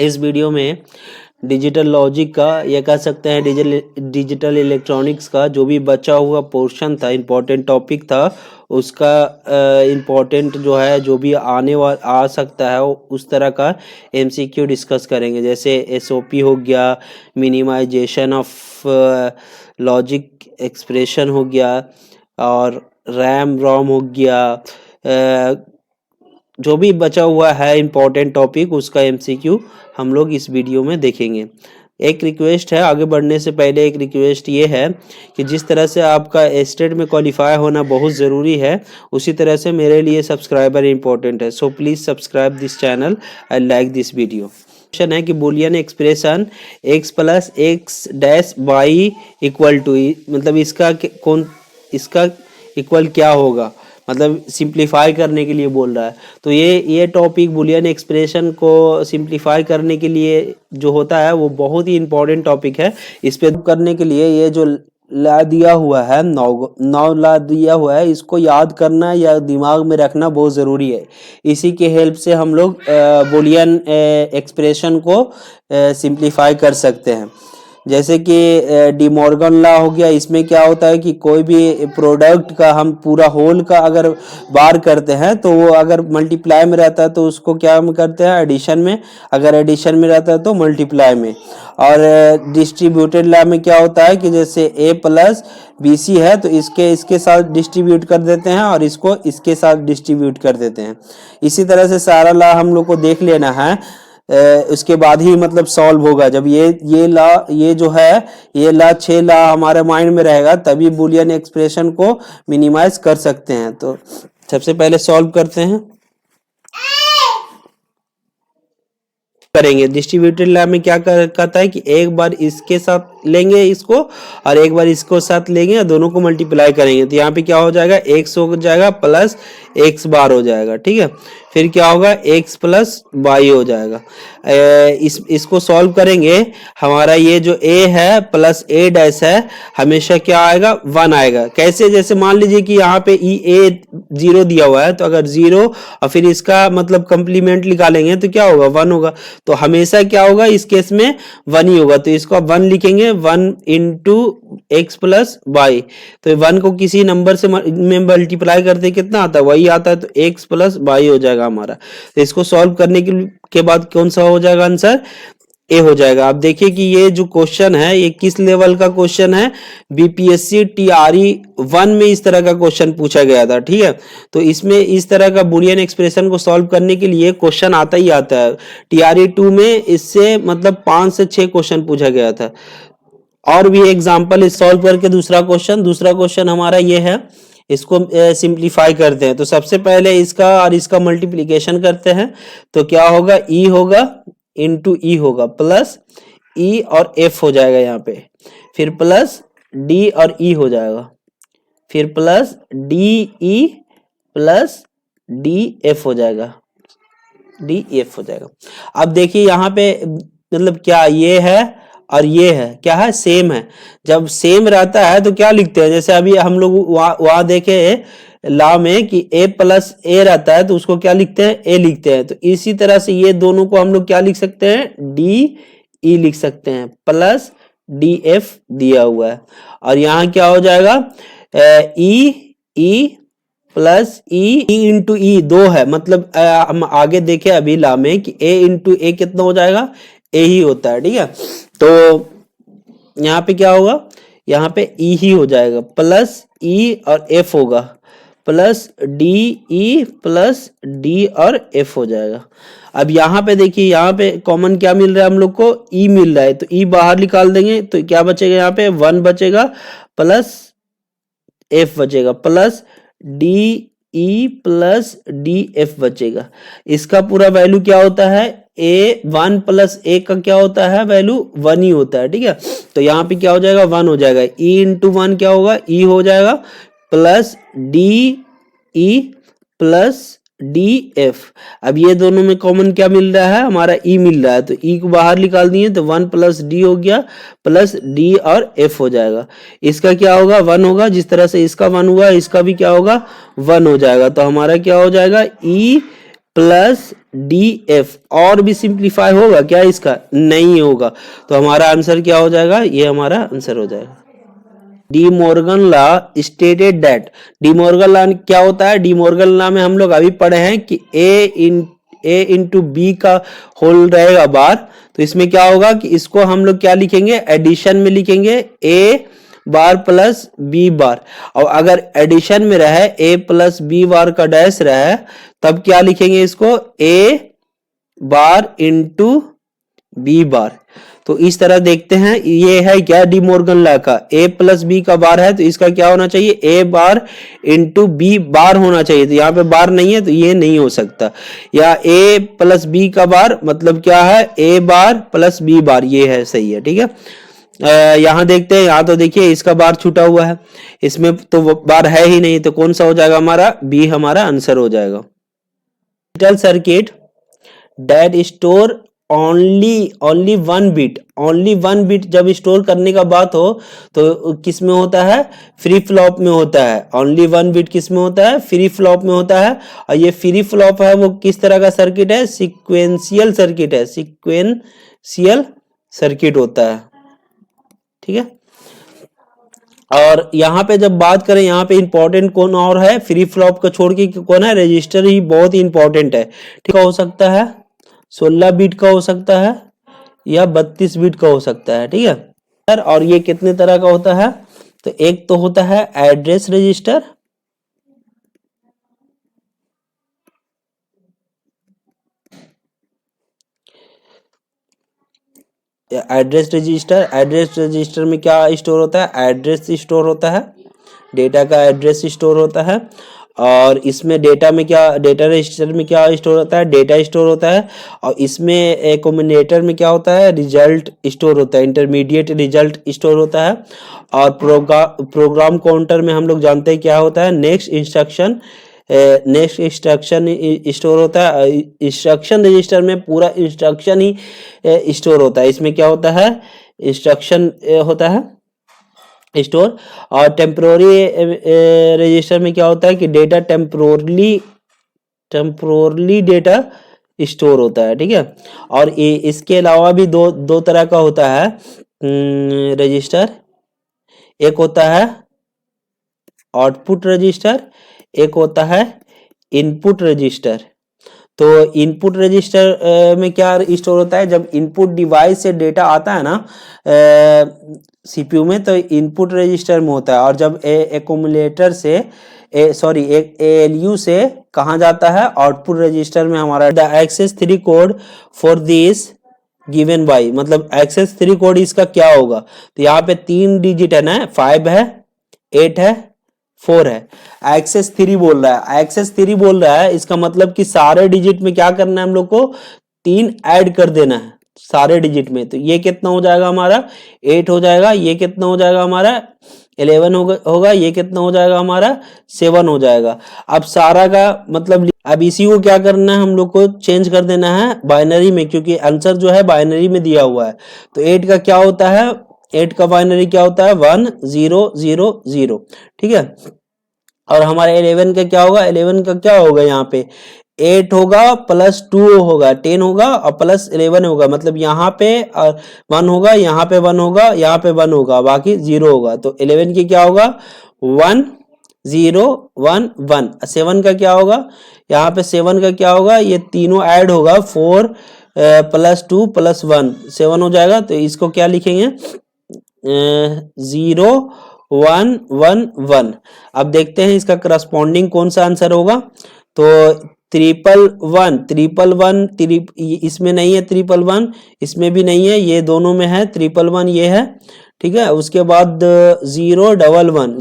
इस वीडियो में digital logic का, ये कह सकते हैं डिजिटल इलेक्ट्रॉनिक्स का जो भी बचा हुआ पोर्शन था, इम्पोर्टेंट टॉपिक था, उसका इम्पोर्टेंट जो है, जो भी आ सकता है उस तरह का एमसीक्यू डिस्कस करेंगे। जैसे एसओपी हो गया, मिनिमाइजेशन ऑफ लॉजिक एक्सप्रेशन हो गया, और रैम रोम हो गया। जो भी बचा हुआ है इम्पोर्टेंट टॉपिक, उसका एमसीक्यू हम लोग इस वीडियो में देखेंगे। एक रिक्वेस्ट है, आगे बढ़ने से पहले एक रिक्वेस्ट ये है कि जिस तरह से आपका स्टेट में क्वालिफाई होना बहुत ज़रूरी है, उसी तरह से मेरे लिए सब्सक्राइबर इम्पोर्टेंट है। So please subscribe this channel and like this video. Question है कि Boolean expression x plus x dash y equal to, मतलब इसका इक्वल क्या होगा, मतलब सिंप्लीफाई करने के लिए बोल रहा है। तो ये टॉपिक बूलियन एक्सप्रेशन को सिंप्लीफाई करने के लिए जो होता है वो बहुत ही इम्पोर्टेंट टॉपिक है। इस पे करने के लिए ये जो ला दिया हुआ है, नौ ला दिया हुआ है, इसको याद करना या दिमाग में रखना बहुत ज़रूरी है। इसी के हेल्प से हम लोग बूलियन एक्सप्रेशन को सिंप्लीफाई कर सकते हैं। जैसे कि डी मॉर्गन लॉ हो गया, इसमें क्या होता है कि कोई भी प्रोडक्ट का हम पूरा होल का अगर बार करते हैं तो वो अगर मल्टीप्लाई में रहता है तो उसको क्या हम करते हैं, एडिशन में, अगर एडिशन में रहता है तो मल्टीप्लाई में। और डिस्ट्रीब्यूटेड लॉ में क्या होता है कि जैसे a प्लस बी सी है तो इसके साथ डिस्ट्रीब्यूट कर देते हैं और इसको इसके साथ डिस्ट्रीब्यूट कर देते हैं। इसी तरह से सारा लॉ हम लोग को देख लेना है, उसके बाद ही मतलब सॉल्व होगा। जब ये लॉ, ये जो है ये लॉ 6 लॉ हमारे माइंड में रहेगा, तभी बूलियन एक्सप्रेशन को मिनिमाइज कर सकते हैं। तो सबसे पहले सॉल्व करते हैं, करेंगे। डिस्ट्रीब्यूटेड लॉ में क्या कहता है कि एक बार इसके साथ लेंगे इसको और एक बार इसको साथ लेंगे और दोनों को मल्टीप्लाई करेंगे। तो यहाँ पे क्या हो जाएगा, x हो जाएगा प्लस x बार हो जाएगा, ठीक है। फिर क्या होगा, x प्लस वाई हो जाएगा। इसको सॉल्व करेंगे, हमारा ये जो a है प्लस a डैश है, हमेशा क्या आएगा, 1 आएगा। कैसे, जैसे मान लीजिए कि यहाँ पे a 0 दिया हुआ है, तो अगर 0 और फिर इसका मतलब कंप्लीमेंट निकालेंगे तो क्या होगा, 1 होगा। तो हमेशा क्या होगा, इस केस में 1 ही होगा। तो इसको 1 लिखेंगे, 1 इंटू एक्स प्लस वाई। तो 1 को किसी नंबर से में मल्टीप्लाई करते कितना आता है, वही आता है, तो एक्स प्लस वाई हो जाएगा हमारा। तो इसको सॉल्व करने के बाद कौन सा हो जाएगा आंसर, ए हो जाएगा। आप देखिए कि ये जो क्वेश्चन है ये किस लेवल का क्वेश्चन है, बीपीएससी टीआरई 1 में इस तरह का क्वेश्चन पूछा गया था, ठीक है। तो इसमें इस तरह का बूलियन एक्सप्रेशन को सॉल्व करने के लिए क्वेश्चन आता ही आता है। टीआरई 2 में इससे मतलब 5 से 6 क्वेश्चन पूछा गया था। और भी एग्जाम्पल सॉल्व करके दूसरा क्वेश्चन हमारा ये है, इसको सिंप्लीफाई करते हैं। तो सबसे पहले इसका और इसका मल्टीप्लिकेशन करते हैं, तो क्या होगा, ई होगा इंटू ई होगा, प्लस ई और एफ हो जाएगा यहाँ पे, फिर प्लस डी और ई हो जाएगा, फिर plus D E plus D F हो जाएगा, डी एफ हो जाएगा। अब देखिए यहाँ पे मतलब क्या ये है और ये है, क्या है, सेम है। जब सेम रहता है तो क्या लिखते हैं, जैसे अभी हम लोग वहां देखे लॉ में कि a प्लस ए रहता है तो उसको क्या लिखते हैं, a लिखते हैं। तो इसी तरह से ये दोनों को हम लोग क्या लिख सकते हैं, डी ई लिख सकते हैं, प्लस डी एफ दिया हुआ है। और यहाँ क्या हो जाएगा, ई प्लस ई इंटू ई 2 है, मतलब हम आगे देखे अभी लॉ में कि a इंटू ए कितना हो जाएगा, a ही होता है, ठीक है। तो यहाँ पे क्या होगा, यहाँ पे ई ही हो जाएगा, प्लस ई और एफ होगा, plus D E plus D और एफ हो जाएगा। अब यहाँ पे देखिए, यहाँ पे कॉमन क्या मिल रहा है हम लोग को, ई मिल रहा है, तो ई बाहर निकाल देंगे तो क्या बचेगा, यहाँ पे 1 बचेगा, प्लस एफ बचेगा, plus D E plus D F बचेगा। इसका पूरा वैल्यू क्या होता है, ए 1 प्लस ए का क्या होता है, वैल्यू 1 ही होता है, ठीक है। तो यहाँ पे क्या हो जाएगा, 1 हो जाएगा, ई इंटू 1 क्या होगा, ई हो जाएगा, plus D E plus D F. अब ये दोनों में कॉमन क्या मिल रहा है, हमारा ई मिल रहा है, तो ई को बाहर निकाल दिए तो 1 प्लस डी हो गया, प्लस डी और एफ हो जाएगा। इसका क्या होगा, 1 होगा, जिस तरह से इसका 1 हुआ इसका भी क्या होगा, 1 हो जाएगा। तो हमारा क्या हो जाएगा, ई प्लस डी एफ। और भी सिंप्लीफाई होगा क्या इसका? नहीं होगा। तो हमारा आंसर क्या हो जाएगा? ये हमारा आंसर हो जाएगा। De Morgan law stated that. De Morgan law क्या होता है? डी मॉर्गन लॉ में हम लोग अभी पढ़े हैं कि ए इंटू बी का होल रहेगा बार। तो इसमें क्या होगा कि इसको हम लोग क्या लिखेंगे? एडिशन में लिखेंगे ए बार प्लस बी बार। और अगर एडिशन में रहे ए प्लस बी बार का डैश रहे तब क्या लिखेंगे इसको? ए बार इंटू बी बार। तो इस तरह देखते हैं, ये है क्या? डी मॉर्गन लॉ का ए प्लस बी का बार है तो इसका क्या होना चाहिए? ए बार इंटू बी बार होना चाहिए। तो यहाँ पे बार नहीं है तो ये नहीं हो सकता। या ए प्लस बी का बार मतलब क्या है? ए बार प्लस बी बार, ये है, सही है, ठीक है। यहाँ देखते हैं, यहाँ तो देखिए इसका बार छूटा हुआ है, इसमें तो बार है ही नहीं, तो कौन सा हो जाएगा हमारा? बी हमारा आंसर हो जाएगा। Digital circuit that store only one bit जब स्टोर करने का बात हो तो किस में होता है? फ्री फ्लॉप में होता है। ओनली वन बिट किस में होता है? फ्री फ्लॉप में होता है। और ये फ्री फ्लॉप है वो किस तरह का सर्किट है? सीक्वेंशियल सर्किट है, सीक्वेंशियल सर्किट होता है, ठीक है। और यहाँ पे जब बात करें, यहाँ पे इंपॉर्टेंट कौन और है? फ्री फ्लॉप को छोड़ के कौन है? रजिस्टर ही बहुत ही इंपॉर्टेंट है, ठीक है। हो सकता है 16 बिट का हो सकता है या 32 बिट का हो सकता है, ठीक है। और ये कितने तरह का होता है? तो एक तो होता है एड्रेस रजिस्टर, एड्रेस रजिस्टर में क्या स्टोर होता है? एड्रेस स्टोर होता है, डेटा का एड्रेस स्टोर होता है। और इसमें डेटा में क्या, डेटा रजिस्टर में क्या स्टोर होता है? डेटा स्टोर होता है। और इसमें एक्यूमुलेटर में क्या होता है? रिजल्ट स्टोर होता है, इंटरमीडिएट रिजल्ट स्टोर होता है। और प्रोग्राम काउंटर में हम लोग जानते हैं क्या होता है? नेक्स्ट इंस्ट्रक्शन स्टोर होता है। इंस्ट्रक्शन रजिस्टर में पूरा इंस्ट्रक्शन ही स्टोर होता है। इसमें क्या होता है? इंस्ट्रक्शन होता है स्टोर। और टेम्पोररी रजिस्टर में क्या होता है कि डेटा टेम्पोरली डेटा स्टोर होता है, ठीक है। और इसके अलावा भी दो तरह का होता है रजिस्टर। एक होता है आउटपुट रजिस्टर, एक होता है इनपुट रजिस्टर। तो इनपुट रजिस्टर में क्या स्टोर होता है? जब इनपुट डिवाइस से डेटा आता है ना सीपीयू में, तो इनपुट रजिस्टर में होता है। और जब एक्यूमुलेटर से एएलयू से कहाँ जाता है? आउटपुट रजिस्टर में हमारा। The excess 3 code for this given by, मतलब एक्सेस 3 कोड इसका क्या होगा? तो यहाँ पे 3 डिजिट है ना, 5 है, 8 है, 4 है। एक्सेस 3 बोल रहा है, इसका मतलब कि सारे डिजिट में क्या करना है हम लोग को? 3 ऐड कर देना है सारे डिजिट में। तो ये कितना हो जाएगा हमारा? 8 हो जाएगा। ये कितना हो जाएगा हमारा? 11 होगा। ये कितना हो जाएगा हमारा? 7 हो जाएगा। अब सारा का मतलब, अब इसी को क्या करना है हम लोग को? चेंज कर देना है बाइनरी में, क्योंकि आंसर जो है बाइनरी में दिया हुआ है। तो 8 का क्या होता है? 8 का बाइनरी क्या होता है? 1 0 0 0, ठीक है। और हमारे 11 का क्या होगा? 11 का क्या होगा? यहाँ पे 8 होगा प्लस 2 होगा, 10 होगा और प्लस 11 होगा। मतलब यहाँ पे 1 होगा, यहाँ पे 1 होगा, यहाँ पे 1 होगा, बाकी 0 होगा। तो 11 की क्या होगा? 1 0 1 1। 7 का क्या होगा? यहाँ पे 7 का क्या होगा? ये तीनों ऐड होगा, 4 प्लस 2 प्लस 1, 7 हो जाएगा। तो इसको क्या लिखेंगे? 0 1 1 1। अब देखते हैं इसका करस्पॉन्डिंग कौन सा आंसर होगा। तो 111 इसमें नहीं है, 111 इसमें भी नहीं है, ये दोनों में है। 111 ये है, ठीक है। उसके बाद 011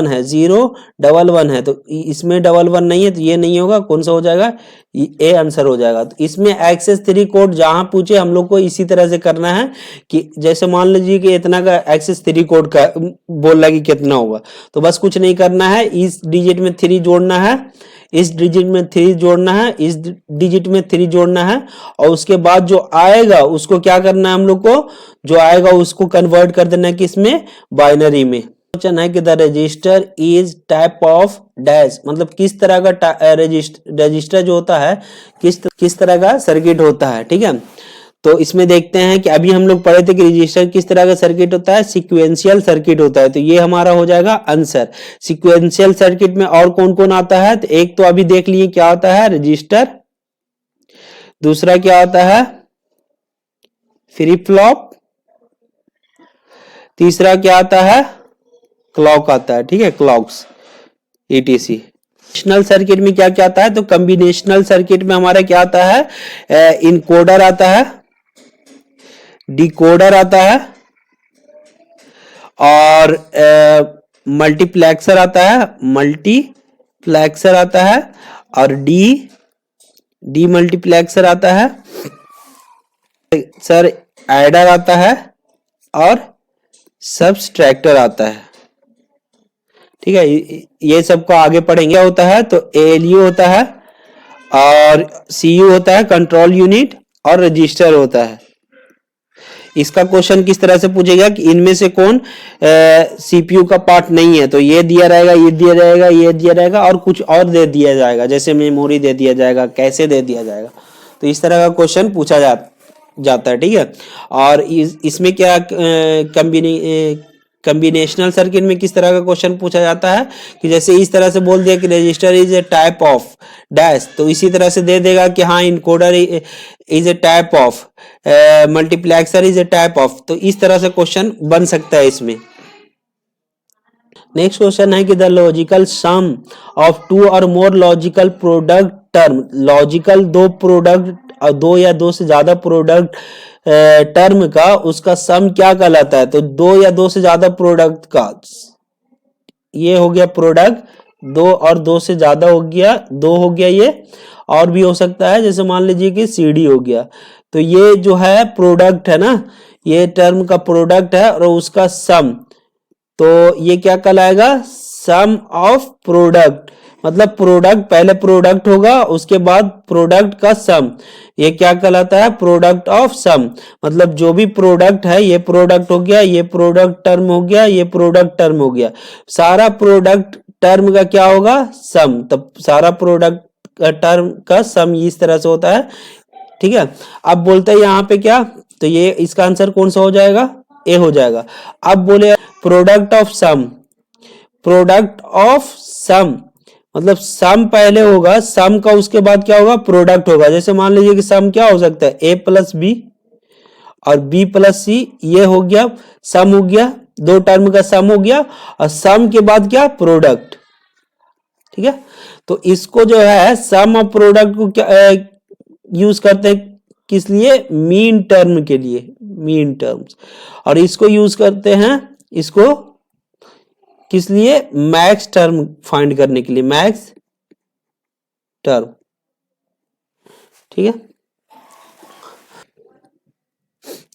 है, 011 है, तो इसमें 11 नहीं है, तो ये नहीं होगा। कौन सा हो जाएगा? ये आंसर हो जाएगा। तो इसमें एक्सेस 3 कोड जहां पूछे हम लोग को इसी तरह से करना है कि जैसे मान लीजिए कि इतना का एक्सेस 3 कोड का बोल रहा कि कितना होगा, तो बस कुछ नहीं करना है, इस डिजिट में 3 जोड़ना है, इस डिजिट में 3 जोड़ना है, इस डिजिट में 3 जोड़ना है। और उसके बाद जो आएगा उसको क्या करना है हम लोग को? जो आएगा उसको कन्वर्ट कर देना है किसमें? बाइनरी में, क्वेश्चन है कि the register is type of dash, मतलब किस तरह का रजिस्टर जो होता है किस तरह का सर्किट होता है। ठीक है, तो इसमें देखते हैं कि अभी हम लोग पढ़े थे कि रजिस्टर किस तरह का सर्किट होता है, सीक्वेंशियल सर्किट होता है। तो ये हमारा हो जाएगा आंसर। सीक्वेंशियल सर्किट में और कौन कौन आता है, तो एक तो अभी देख लिए क्या होता है, रजिस्टर, दूसरा क्या होता है, फ्लिप फ्लॉप, तीसरा क्या आता है, क्लॉक आता है। ठीक है, क्लॉक्स ईटीसी। कॉम्बिनेशनल सर्किट में क्या क्या आता है, तो कॉम्बिनेशनल सर्किट में हमारा क्या आता है, इनकोडर आता है, डिकोडर आता है, और मल्टीप्लेक्सर आता है, मल्टीप्लेक्सर आता है, और डी मल्टीप्लेक्सर आता है, सर एडर आता है, और सबस्ट्रैक्टर आता है। ठीक है, ये सबको आगे पढ़ेंगे। क्या होता है, तो एएलयू होता है, और सीयू होता है, कंट्रोल यूनिट, और रजिस्टर होता है। इसका क्वेश्चन किस तरह से पूछेगा कि इनमें से कौन सीपीयू का पार्ट नहीं है, तो ये दिया रहेगा, ये दिया रहेगा, ये दिया रहेगा, और कुछ और दे दिया जाएगा, जैसे मेमोरी दे दिया जाएगा, कैसे दे दिया जाएगा। तो इस तरह का क्वेश्चन पूछा जाता है। ठीक है, और इसमें क्या कॉम्बिनेशनल सर्किट में किस तरह का क्वेश्चन पूछा जाता है कि जैसे इस तरह से बोल दिया कि register is a type of dash, तो इसी तरह से दे देगा कि हाँ encoder is a type of, multiplexer is a type of. तो इस तरह से क्वेश्चन बन सकता है इसमें। नेक्स्ट क्वेश्चन है कि the logical sum of two और more logical product term, logical दो प्रोडक्ट और दो या दो से ज्यादा प्रोडक्ट टर्म का उसका सम क्या कहलाता है, तो दो या दो से ज्यादा प्रोडक्ट का, ये हो गया प्रोडक्ट, दो और दो से ज्यादा हो गया, दो हो गया ये, और भी हो सकता है, जैसे मान लीजिए कि सीडी हो गया। तो ये जो है प्रोडक्ट है ना, ये टर्म का प्रोडक्ट है और उसका सम, तो ये क्या कहलाएगा, सम ऑफ प्रोडक्ट, मतलब प्रोडक्ट पहले प्रोडक्ट होगा, उसके बाद प्रोडक्ट का सम, ये क्या कहलाता है, प्रोडक्ट ऑफ सम। मतलब जो भी प्रोडक्ट है, ये प्रोडक्ट हो गया, ये प्रोडक्ट टर्म हो गया, ये प्रोडक्ट टर्म हो गया, सारा प्रोडक्ट टर्म का क्या होगा, सम। तब सारा प्रोडक्ट टर्म का सम इस तरह से होता है। ठीक है, अब बोलते हैं यहाँ पे क्या, तो ये इसका आंसर कौन सा हो जाएगा, ए हो जाएगा। अब बोले product of sum, product of sum मतलब सम पहले होगा, सम का उसके बाद क्या होगा, प्रोडक्ट होगा। जैसे मान लीजिए कि सम क्या हो सकता है, ए प्लस बी और बी प्लस सी, ये हो गया सम, हो गया दो टर्म का सम हो गया, और सम के बाद क्या, प्रोडक्ट। ठीक है, तो इसको जो है सम और प्रोडक्ट को क्या यूज करते हैं, किस लिए, मीन टर्म के लिए, मीन टर्म्स। और इसको यूज करते हैं, इसको किस लिए, मैक्स टर्म फाइंड करने के लिए, मैक्स टर्म। ठीक है,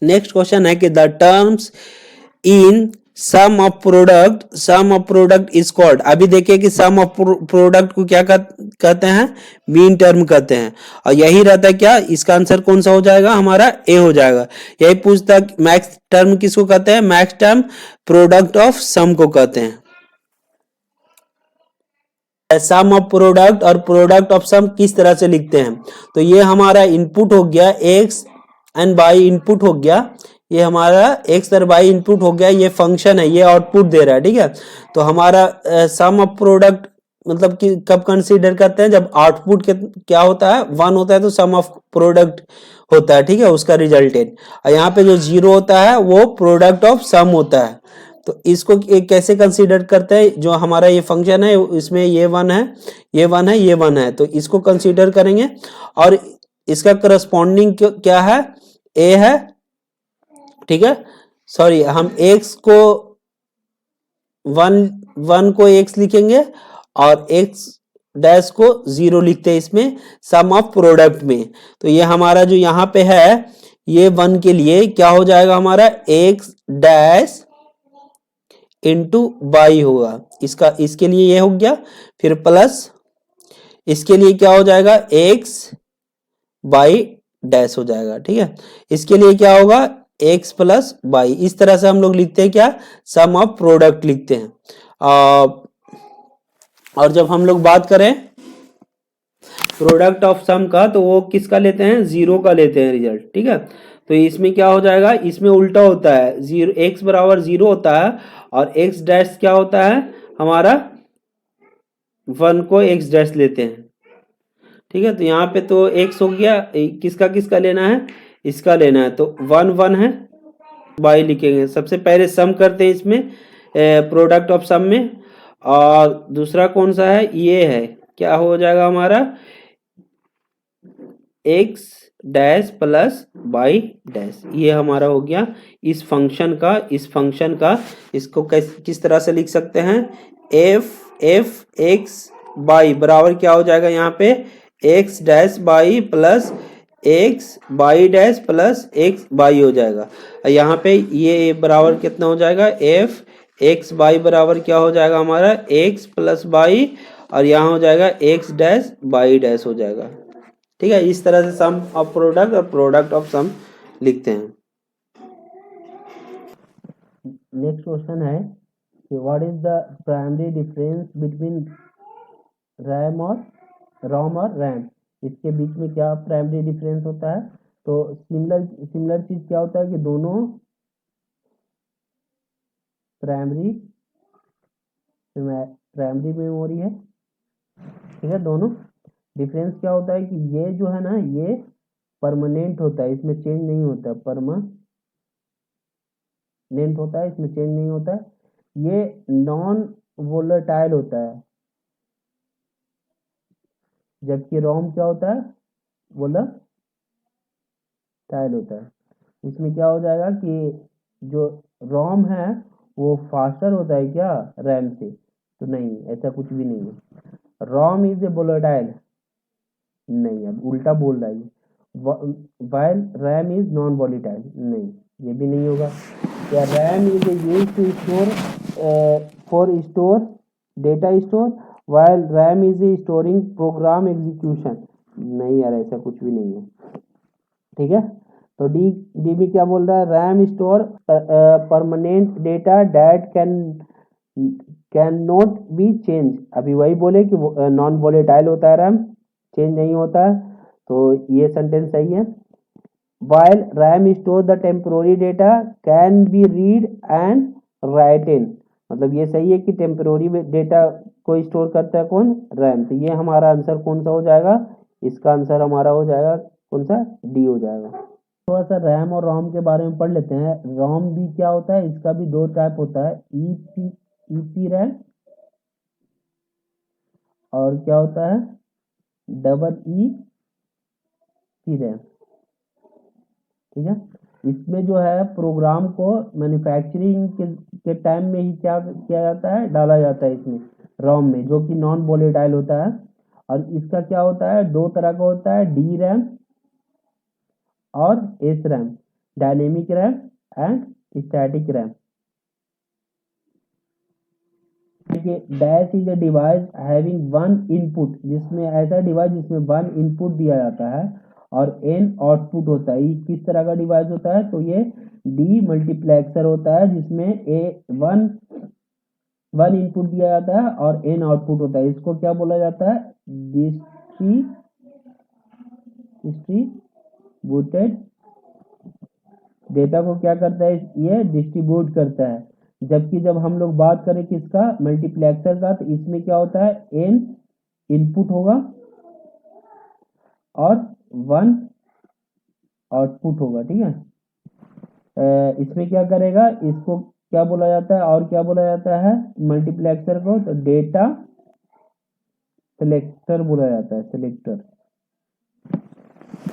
नेक्स्ट क्वेश्चन है कि the terms in sum of product is called. अभी देखिए कि सम ऑफ प्रोडक्ट को क्या कहते हैं, मीन टर्म कहते हैं, और यही रहता है क्या, इसका आंसर कौन सा हो जाएगा, हमारा ए हो जाएगा। यही पूछता है मैक्स टर्म किसको कहते हैं, मैक्स टर्म प्रोडक्ट ऑफ सम को कहते हैं। सम ऑफ प्रोडक्ट और प्रोडक्ट ऑफ सम किस तरह से लिखते हैं, तो ये हमारा इनपुट हो गया, एक्स एंड वाई इनपुट हो गया, ये हमारा एक्स और वाई इनपुट हो गया, ये फंक्शन है, ये आउटपुट दे रहा है। ठीक है, तो हमारा सम ऑफ प्रोडक्ट मतलब कि कब कंसीडर करते हैं, जब आउटपुट क्या होता है, 1 होता है, तो सम ऑफ प्रोडक्ट होता है। ठीक है, उसका रिजल्टेंट। और यहाँ पे जो 0 होता है वो प्रोडक्ट ऑफ सम होता है। तो इसको कैसे कंसीडर करते हैं, जो हमारा ये फंक्शन है इसमें ये 1 है, ये 1 है, ये 1 है, तो इसको कंसीडर करेंगे, और इसका करस्पॉन्डिंग क्या है, ए है। ठीक है, सॉरी, हम x को 1 को x लिखेंगे और x डैश को 0 लिखते हैं इसमें सम ऑफ प्रोडक्ट में। तो ये हमारा जो यहाँ पे है, ये 1 के लिए क्या हो जाएगा, हमारा x डैश इंटू वाई होगा, इसके लिए ये हो गया, फिर प्लस इसके लिए क्या हो जाएगा, x वाई डैश हो जाएगा। ठीक है, इसके लिए क्या होगा, एक्स प्लस वाई। इस तरह से हम लोग लिखते हैं क्या, सम ऑफ प्रोडक्ट लिखते हैं। और जब हम लोग बात करें प्रोडक्ट ऑफ सम का, तो वो किसका लेते हैं, जीरो का लेते हैं रिजल्ट, ठीक है। तो इसमें क्या हो जाएगा, इसमें उल्टा होता है, जीरो एक्स बराबर जीरो होता है और एक्स डैश क्या होता है हमारा, वन को एक्स डैश लेते हैं, ठीक है। तो यहाँ पे तो एक्स हो गया, किसका किसका लेना है, इसका लेना है, तो वन वन है, वाई लिखेंगे। सबसे पहले सम करते हैं इसमें, प्रोडक्ट ऑफ सम में, और दूसरा कौन सा है, ये है, क्या हो जाएगा हमारा, x dash plus y dash, ये हमारा हो गया इस फंक्शन का। इसको किस तरह से लिख सकते हैं, एफ एक्स वाई बराबर क्या हो जाएगा यहाँ पे, x dash y plus x y dash plus x y हो जाएगा। यहाँ पे ये बराबर कितना हो जाएगा, एफ एक्स वाई बराबर क्या हो जाएगा हमारा, एक्स प्लस वाई, और यहाँ हो जाएगा एक्स डैश वाई डैश हो जाएगा, ठीक है। इस तरह से सम ऑफ प्रोडक्ट और प्रोडक्ट ऑफ सम लिखते हैं। नेक्स्ट क्वेश्चन है कि what is the primary difference between RAM और रोम और रैम, इसके बीच में क्या प्राइमरी डिफरेंस होता है। तो सिमिलर चीज क्या होता है कि दोनों प्राइमरी मेमोरी है, ठीक है। दोनों डिफरेंस क्या होता है कि ये जो है ना, ये परमानेंट होता है, इसमें चेंज नहीं होता, परमानेंट होता है, इसमें चेंज नहीं होता है। ये नॉन वोलेटाइल होता है, जबकि रोम क्या होता है, वोलेटाइल होता है। इसमें क्या हो जाएगा कि जो रोम है वो फास्टर होता है क्या रैम से, तो नहीं, ऐसा कुछ भी नहीं है। रोम इज ए वोलेटाइल, नहीं, अब उल्टा बोल रहा है ये, while RAM is non volatile, नहीं, ये भी नहीं होगा। क्या RAM is use to store for store data store, while RAM is storing program execution, नहीं यार, ऐसा कुछ भी नहीं है, ठीक है। तो डी भी क्या बोल रहा है, RAM store permanent data that can not be change, अभी वही बोले कि नॉन वोलेटाइल होता है रैम, चेंज नहीं होता है, तो ये सेंटेंस सही है। while RAM store the temporary data can be read and written, मतलब ये सही है कि टेम्पोररी डेटा को स्टोर करता है कौन, रैम। तो ये हमारा आंसर कौन सा हो जाएगा, इसका आंसर हमारा हो जाएगा कौन सा, डी हो जाएगा। थोड़ा सा रैम और रोम के बारे में पढ़ लेते हैं। रोम भी क्या होता है, इसका भी दो टाइप होता है, ईपी रैम और क्या होता है, डबल ई की रैम, ठीक है। इसमें जो है प्रोग्राम को मैन्युफैक्चरिंग के टाइम में ही क्या किया जाता है, डाला जाता है इसमें रोम में, जो कि नॉन वोलेटाइल होता है। और इसका क्या होता है, दो तरह का होता है, डी रैम और S RAM, dynamic RAM and static RAM. Dash is a device having one input, जिसमें ऐसा डिवाइस जिसमें वन इनपुट दिया जाता है और एन आउटपुट होता है। ये किस तरह का डिवाइस होता है, तो ये डी मल्टीप्लेक्सर होता है, जिसमें वन इनपुट दिया जाता है और एन आउटपुट होता है। इसको क्या बोला जाता है, डिस्ट्रीब्यूटेड डेटा को क्या करता है, ये डिस्ट्रीब्यूट करता है। जबकि जब हम लोग बात करें किसका, मल्टीप्लेक्सर का, तो इसमें क्या होता है, एन इनपुट होगा और वन आउटपुट होगा, ठीक है। इसमें क्या करेगा, इसको क्या बोला जाता है, और क्या बोला जाता है मल्टीप्लेक्सर को, तो डेटा सिलेक्टर बोला जाता है, सिलेक्टर।